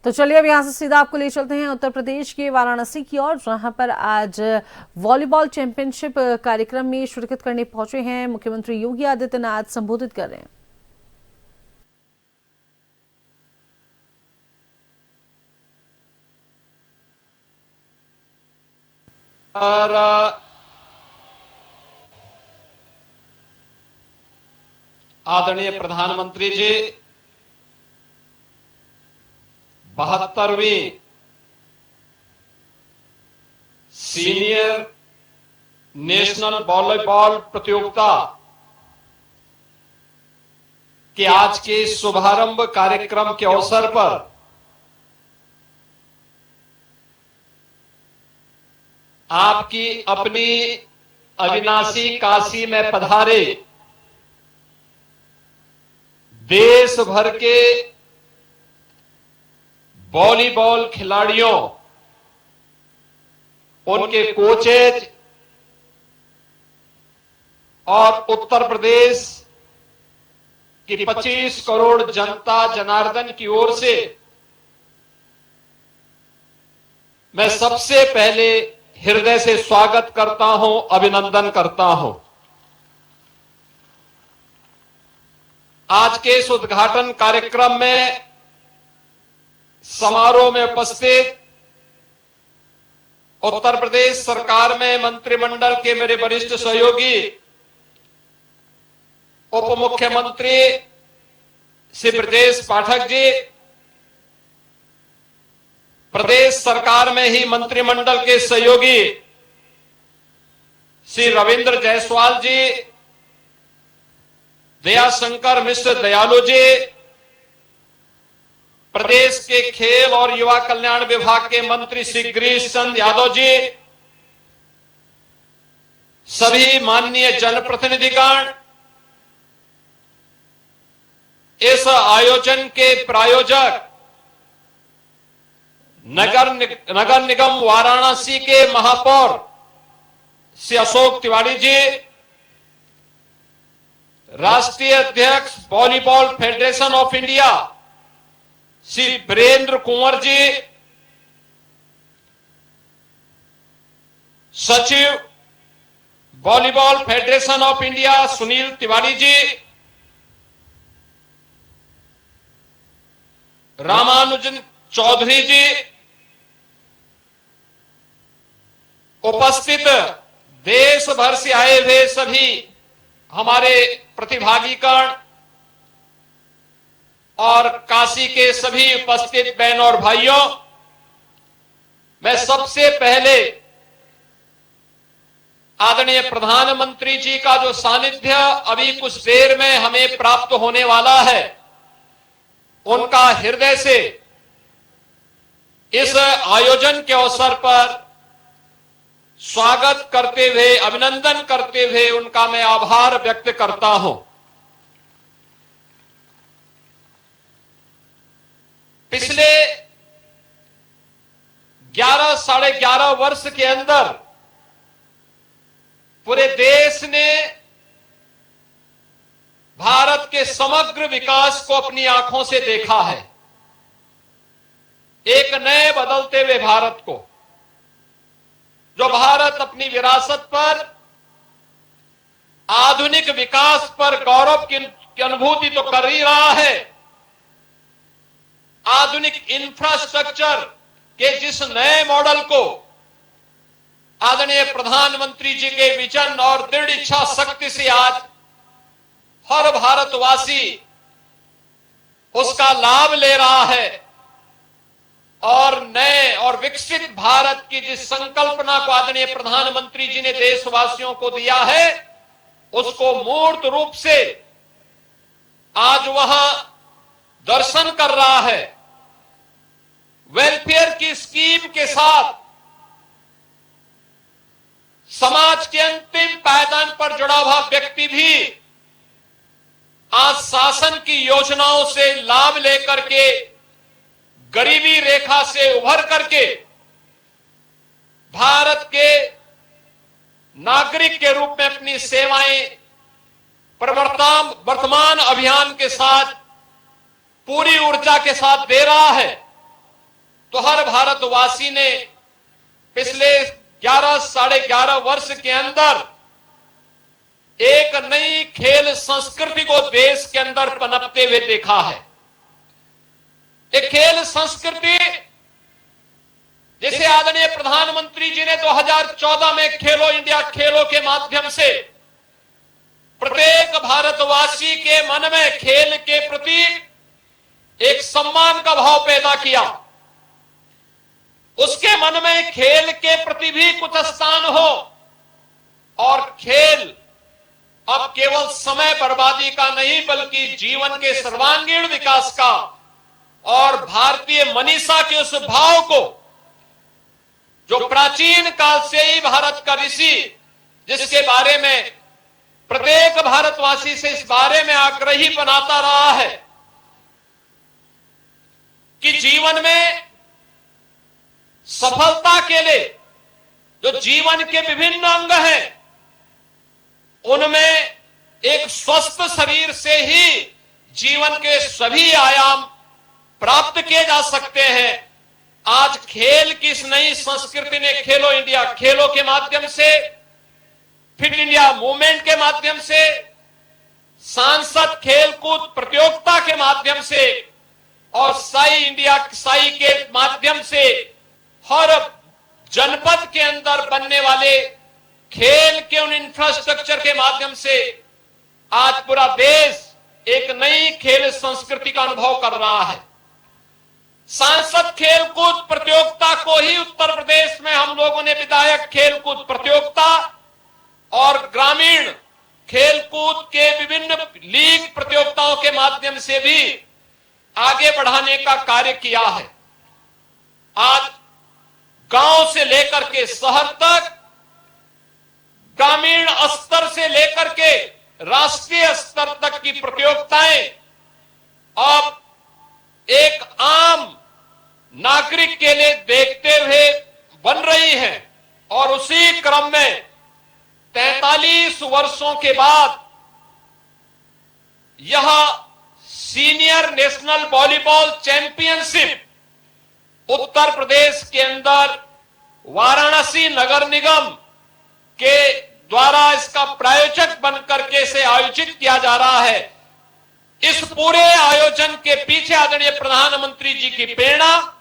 तो चलिए अब यहाँ से सीधा आपको ले चलते हैं उत्तर प्रदेश के वाराणसी की ओर, जहां पर आज वॉलीबॉल चैंपियनशिप कार्यक्रम में शिरकत करने पहुंचे हैं मुख्यमंत्री योगी आदित्यनाथ। संबोधित कर रहे हैं। और आदरणीय प्रधानमंत्री जी 72वीं सीनियर नेशनल वॉलीबॉल प्रतियोगिता के आज के शुभारंभ कार्यक्रम के अवसर पर आपकी अपनी अविनाशी काशी में पधारे देश भर के वॉलीबॉल खिलाड़ियों, उनके कोचेज और उत्तर प्रदेश की 25 करोड़ जनता जनार्दन की ओर से मैं सबसे पहले हृदय से स्वागत करता हूं, अभिनंदन करता हूं। आज के इस उद्घाटन कार्यक्रम में समारोह में उपस्थित उत्तर प्रदेश सरकार में मंत्रिमंडल के मेरे वरिष्ठ सहयोगी उप मुख्यमंत्री श्री ब्रजेश पाठक जी, प्रदेश सरकार में ही मंत्रिमंडल के सहयोगी श्री रविंद्र जायसवाल जी, दयाशंकर मिश्र दयालु जी, प्रदेश के खेल और युवा कल्याण विभाग के मंत्री श्री गिरीश चंद्र यादव जी, सभी माननीय जनप्रतिनिधिगण, इस आयोजन के प्रायोजक नगर निगम वाराणसी के महापौर श्री अशोक तिवारी जी, राष्ट्रीय अध्यक्ष volleyball federation of India Shri Virendra Kunwar ji, सचिव volleyball federation of India Sunil Tiwari ji, Ramanujan Chaudhary ji, उपस्थित देश भर से आए हुए सभी हमारे प्रतिभागीगण और काशी के सभी उपस्थित बहनों और भाइयों, मैं सबसे पहले आदरणीय प्रधानमंत्री जी का जो सानिध्य अभी कुछ देर में हमें प्राप्त होने वाला है, उनका हृदय से इस आयोजन के अवसर पर स्वागत करते हुए, अभिनंदन करते हुए उनका मैं आभार व्यक्त करता हूं। पिछले 11 साढ़े 11 वर्ष के अंदर पूरे देश ने भारत के समग्र विकास को अपनी आंखों से देखा है, एक नए बदलते हुए भारत को। जो भारत अपनी विरासत पर, आधुनिक विकास पर गौरव की अनुभूति तो कर ही रहा है, आधुनिक इंफ्रास्ट्रक्चर के जिस नए मॉडल को आदरणीय प्रधानमंत्री जी के विजन और दृढ़ इच्छा शक्ति से आज हर भारतवासी उसका लाभ ले रहा है और नए और विकसित भारत की जिस संकल्पना को आदरणीय प्रधानमंत्री जी ने देशवासियों को दिया है, उसको मूर्त रूप से आज वहां दर्शन कर रहा है। वेलफेयर की स्कीम के साथ समाज के अंतिम पायदान पर जुड़ा हुआ व्यक्ति भी आज शासन की योजनाओं से लाभ लेकर के गरीबी रेखा से उभर करके भारत के नागरिक के रूप में अपनी सेवाएं वर्तमान अभियान के साथ पूरी ऊर्जा के साथ दे रहा है। हर भारतवासी ने पिछले 11 साढ़े 11 वर्ष के अंदर एक नई खेल संस्कृति को देश के अंदर पनपते हुए देखा है। एक खेल संस्कृति जिसे आदरणीय प्रधानमंत्री जी ने 2014 में खेलो इंडिया खेलों के माध्यम से प्रत्येक भारतवासी के मन में खेल के प्रति एक सम्मान का भाव पैदा किया। उसके मन में खेल के प्रति भी कुछ स्थान हो और खेल अब केवल समय बर्बादी का नहीं बल्कि जीवन के सर्वांगीण विकास का और भारतीय मनीषा के उस भाव को जो प्राचीन काल से ही भारत का ऋषि जिसके बारे में प्रत्येक भारतवासी से इस बारे में आग्रही बनाता रहा है कि जीवन में सफलता के लिए जो जीवन के विभिन्न अंग हैं उनमें एक स्वस्थ शरीर से ही जीवन के सभी आयाम प्राप्त किए जा सकते हैं। आज खेल की इस नई संस्कृति ने खेलो इंडिया खेलों के माध्यम से, फिट इंडिया मूवमेंट के माध्यम से, सांसद खेलकूद प्रतियोगिता के माध्यम से और साई के माध्यम से हर जनपद के अंदर बनने वाले खेल के उन इंफ्रास्ट्रक्चर के माध्यम से आज पूरा देश एक नई खेल संस्कृति का अनुभव कर रहा है। सांसद खेलकूद प्रतियोगिता को ही उत्तर प्रदेश में हम लोगों ने विधायक खेलकूद प्रतियोगिता और ग्रामीण खेलकूद के विभिन्न लीग प्रतियोगिताओं के माध्यम से भी आगे बढ़ाने का कार्य किया है। आज गांव से लेकर के शहर तक, ग्रामीण स्तर से लेकर के राष्ट्रीय स्तर तक की प्रतियोगिताएं अब एक आम नागरिक के लिए देखते हुए बन रही हैं और उसी क्रम में 43 वर्षों के बाद यह senior national volleyball championship Uttar Pradesh के अंदर वाराणसी नगर निगम के द्वारा इसका प्रायोजक बनकर के इसे आयोजित किया जा रहा है। इस पूरे आयोजन के पीछे आदरणीय प्रधानमंत्री जी की प्रेरणा,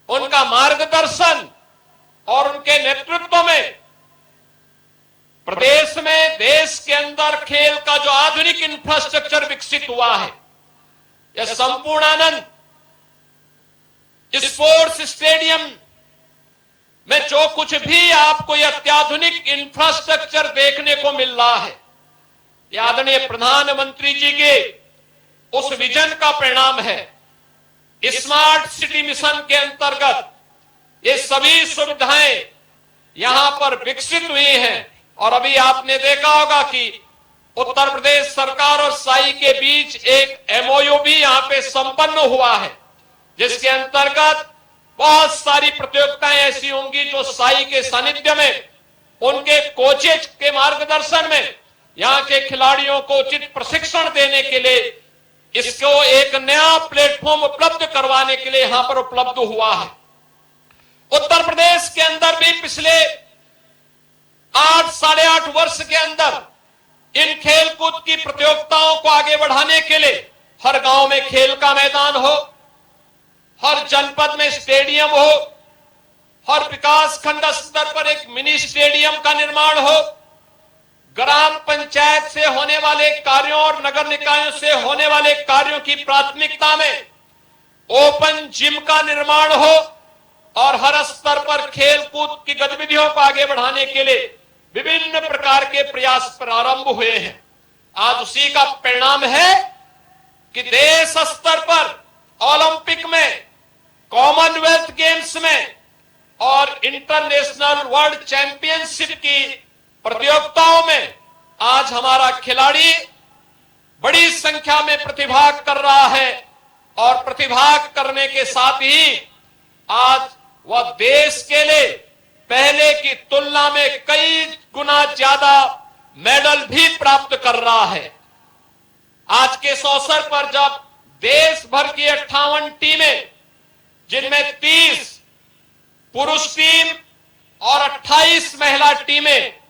उनका मार्गदर्शन और उनके नेतृत्व में प्रदेश में, देश के अंदर खेल का जो आधुनिक इंफ्रास्ट्रक्चर विकसित हुआ है, यह संपूर्णानंद स्पोर्ट्स स्टेडियम में जो कुछ भी आपको यह अत्याधुनिक इंफ्रास्ट्रक्चर देखने को मिल रहा है, यह आदरणीय प्रधानमंत्री जी के उस विजन का परिणाम है। स्मार्ट सिटी मिशन के अंतर्गत ये सभी सुविधाएं यहां पर विकसित हुई हैं और अभी आपने देखा होगा कि उत्तर प्रदेश सरकार और साई के बीच एक एमओयू भी यहां पे संपन्न हुआ है, जिसके अंतर्गत बहुत सारी प्रतियोगिताएं ऐसी होंगी जो साई के सानिध्य में, उनके कोचेज के मार्गदर्शन में यहां के खिलाड़ियों को उचित प्रशिक्षण देने के लिए इसको एक नया प्लेटफॉर्म उपलब्ध करवाने के लिए यहां पर उपलब्ध हुआ है। उत्तर प्रदेश के अंदर भी पिछले 8 साढ़े 8 वर्ष के अंदर इन खेलकूद की प्रतियोगिताओं को आगे बढ़ाने के लिए हर गांव में खेल का मैदान हो, हर जनपद में स्टेडियम हो, हर विकास खंड स्तर पर एक मिनी स्टेडियम का निर्माण हो, ग्राम पंचायत से होने वाले कार्यों और नगर निकायों से होने वाले कार्यों की प्राथमिकता में ओपन जिम का निर्माण हो और हर स्तर पर खेलकूद की गतिविधियों को आगे बढ़ाने के लिए विभिन्न प्रकार के प्रयास प्रारंभ हुए हैं। आज उसी का परिणाम है कि देश स्तर पर ओलंपिक में, कॉमनवेल्थ गेम्स में और इंटरनेशनल वर्ल्ड चैंपियनशिप की प्रतियोगिताओं में आज हमारा खिलाड़ी बड़ी संख्या में प्रतिभाग कर रहा है और प्रतिभाग करने के साथ ही आज वह देश के लिए पहले की तुलना में कई गुना ज्यादा मेडल भी प्राप्त कर रहा है। आज के इस अवसर पर जब देश भर की 58 टीमें, जिनमें 30 पुरुष टीम और 28 महिला टीमें